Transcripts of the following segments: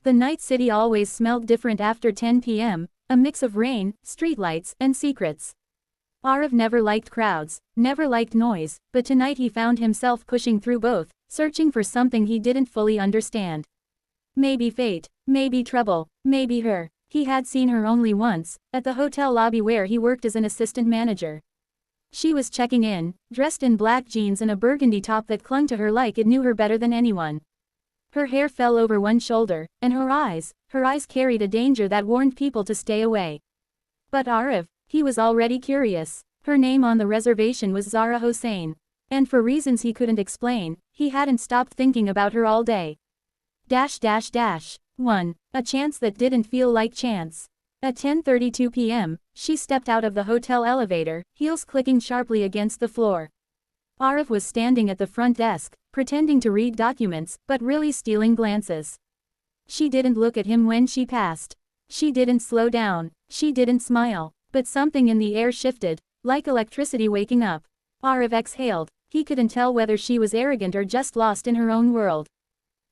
The night city always smelled different after 10 p.m., a mix of rain, streetlights, and secrets. Aarav never liked crowds, never liked noise, but tonight he found himself pushing through both, searching for something he didn't fully understand. Maybe fate, maybe trouble, maybe her. He had seen her only once, at the hotel lobby where he worked as an assistant manager. She was checking in, dressed in black jeans and a burgundy top that clung to her like it knew her better than anyone. Her hair fell over one shoulder, and her eyes carried a danger that warned people to stay away. But Aarav, he was already curious. Her name on the reservation was Zara Hossein. And for reasons he couldn't explain, he hadn't stopped thinking about her all day. 1. A chance that didn't feel like chance. At 10:32 p.m., she stepped out of the hotel elevator, heels clicking sharply against the floor. Aarav was standing at the front desk, pretending to read documents, but really stealing glances. She didn't look at him when she passed. She didn't slow down. She didn't smile. But something in the air shifted, like electricity waking up. Aarav exhaled. He couldn't tell whether she was arrogant or just lost in her own world.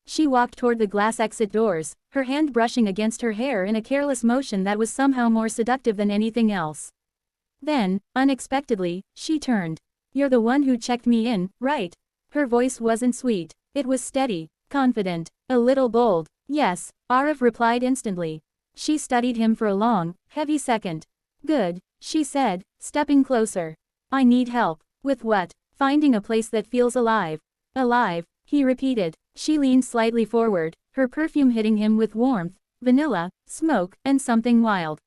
She walked toward the glass exit doors, her hand brushing against her hair in a careless motion that was somehow more seductive than anything else. Then, unexpectedly, she turned. "You're the one who checked me in, right?" Her voice wasn't sweet. It was steady, confident, a little bold. "Yes," Aarav replied instantly. She studied him for a long, heavy second. "Good," she said, stepping closer. "I need help." "With what?" "Finding a place that feels alive." "Alive," he repeated. She leaned slightly forward, her perfume hitting him with warmth, vanilla, smoke, and something wild.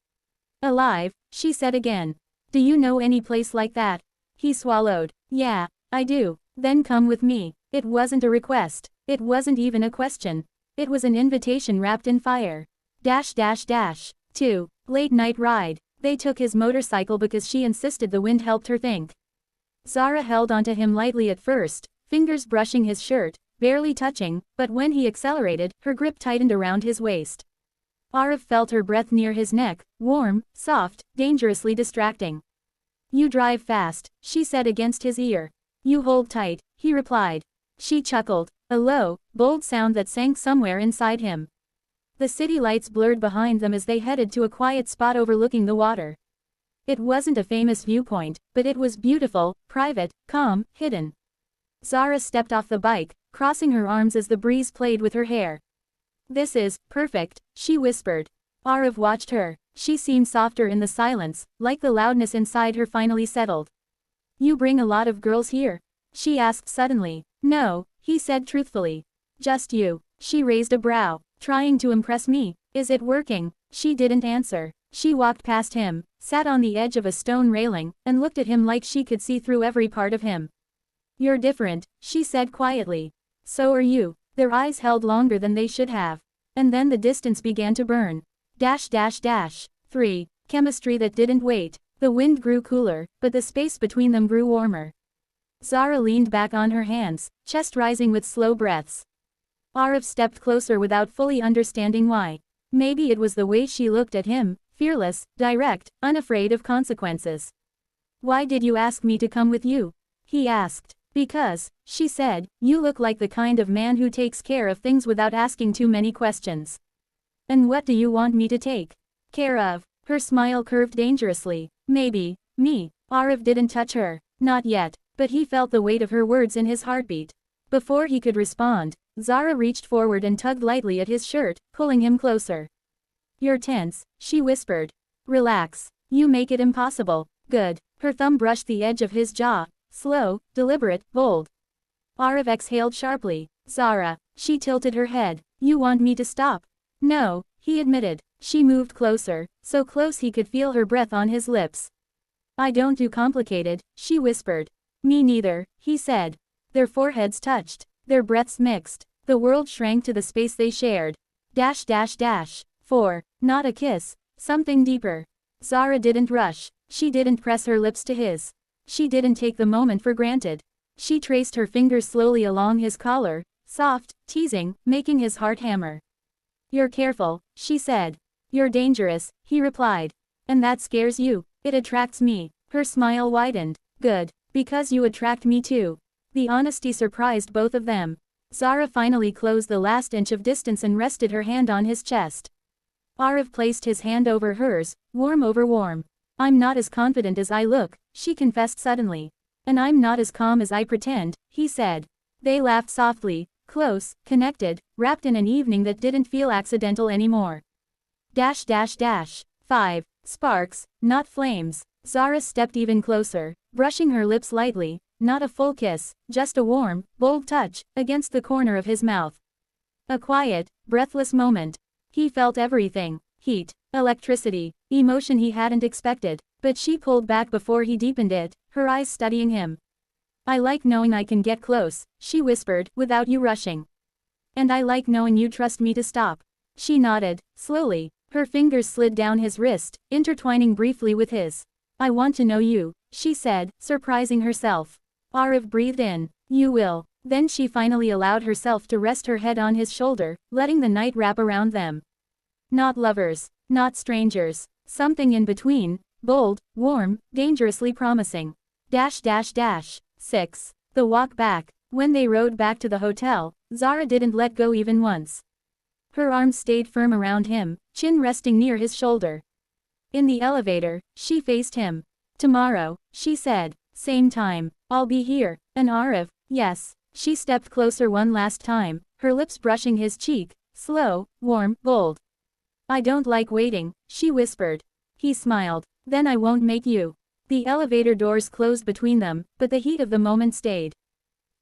"Alive," she said again. "Do you know any place like that?" He swallowed. "Yeah, I do." "Then come with me." It wasn't a request. It wasn't even a question. It was an invitation wrapped in fire. 2. Late night ride. They took his motorcycle because she insisted the wind helped her think. Zara held onto him lightly at first, fingers brushing his shirt, barely touching, but when he accelerated, her grip tightened around his waist. Aarav felt her breath near his neck, warm, soft, dangerously distracting. "You drive fast," she said against his ear. "You hold tight," he replied. She chuckled, a low, bold sound that sank somewhere inside him. The city lights blurred behind them as they headed to a quiet spot overlooking the water. It wasn't a famous viewpoint, but it was beautiful, private, calm, hidden. Zara stepped off the bike, crossing her arms as the breeze played with her hair. "This is perfect," she whispered. Aarav watched her. She seemed softer in the silence, like the loudness inside her finally settled. "You bring a lot of girls here?" she asked suddenly. "No," he said truthfully. "Just you." She raised a brow. "Trying to impress me. Is it working?" She didn't answer. She walked past him, sat on the edge of a stone railing, and looked at him like she could see through every part of him. "You're different," she said quietly. "So are you." Their eyes held longer than they should have. And then the distance began to burn. 3. Chemistry that didn't wait. The wind grew cooler, but the space between them grew warmer. Zara leaned back on her hands, chest rising with slow breaths. Aarav stepped closer without fully understanding why. Maybe it was the way she looked at him, fearless, direct, unafraid of consequences. "Why did you ask me to come with you?" he asked. "Because," she said, "you look like the kind of man who takes care of things without asking too many questions." "And what do you want me to take care of?" Her smile curved dangerously. "Maybe, me." Aarav didn't touch her. Not yet, but he felt the weight of her words in his heartbeat. Before he could respond, Zara reached forward and tugged lightly at his shirt, pulling him closer. "You're tense," she whispered. "Relax. You make it impossible." "Good." Her thumb brushed the edge of his jaw. Slow, deliberate, bold. Aarav exhaled sharply. "Zara." She tilted her head. "You want me to stop?" "No," he admitted. She moved closer, so close he could feel her breath on his lips. "I don't do complicated," she whispered. "Me neither," he said. Their foreheads touched. Their breaths mixed. The world shrank to the space they shared. 4. Not a kiss. Something deeper. Zara didn't rush. She didn't press her lips to his. She didn't take the moment for granted. She traced her fingers slowly along his collar, soft, teasing, making his heart hammer. "You're careful," she said. "You're dangerous," he replied. "And that scares you." "It attracts me." Her smile widened. "Good. Because you attract me too." The honesty surprised both of them. Zara finally closed the last inch of distance and rested her hand on his chest. Aarav placed his hand over hers, warm over warm. I'm not as confident as I look, she confessed suddenly. And I'm not as calm as I pretend, he said. They laughed softly, close, connected, wrapped in an evening that didn't feel accidental anymore. 5 sparks, not flames. Zara stepped even closer, brushing her lips lightly, not a full kiss, just a warm, bold touch, against the corner of his mouth. A quiet, breathless moment. He felt everything, heat, electricity, emotion he hadn't expected, but she pulled back before he deepened it, her eyes studying him. I like knowing I can get close, she whispered, without you rushing. And I like knowing you trust me to stop. She nodded, slowly, her fingers slid down his wrist, intertwining briefly with his. I want to know you, she said, surprising herself. Aarav breathed in. You will. Then she finally allowed herself to rest her head on his shoulder, letting the night wrap around them. Not lovers, not strangers, something in between, bold, warm, dangerously promising. 6. The walk back. When they rode back to the hotel, Zara didn't let go even once. Her arms stayed firm around him, chin resting near his shoulder. In the elevator, she faced him. Tomorrow, she said. Same time. I'll be here. And Aarav, yes. She stepped closer one last time, her lips brushing his cheek, slow, warm, bold. I don't like waiting, she whispered. He smiled. Then I won't make you. The elevator doors closed between them, but the heat of the moment stayed.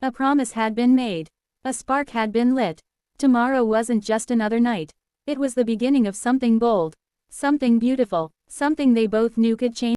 A promise had been made. A spark had been lit. Tomorrow wasn't just another night. It was the beginning of something bold. Something beautiful. Something they both knew could change.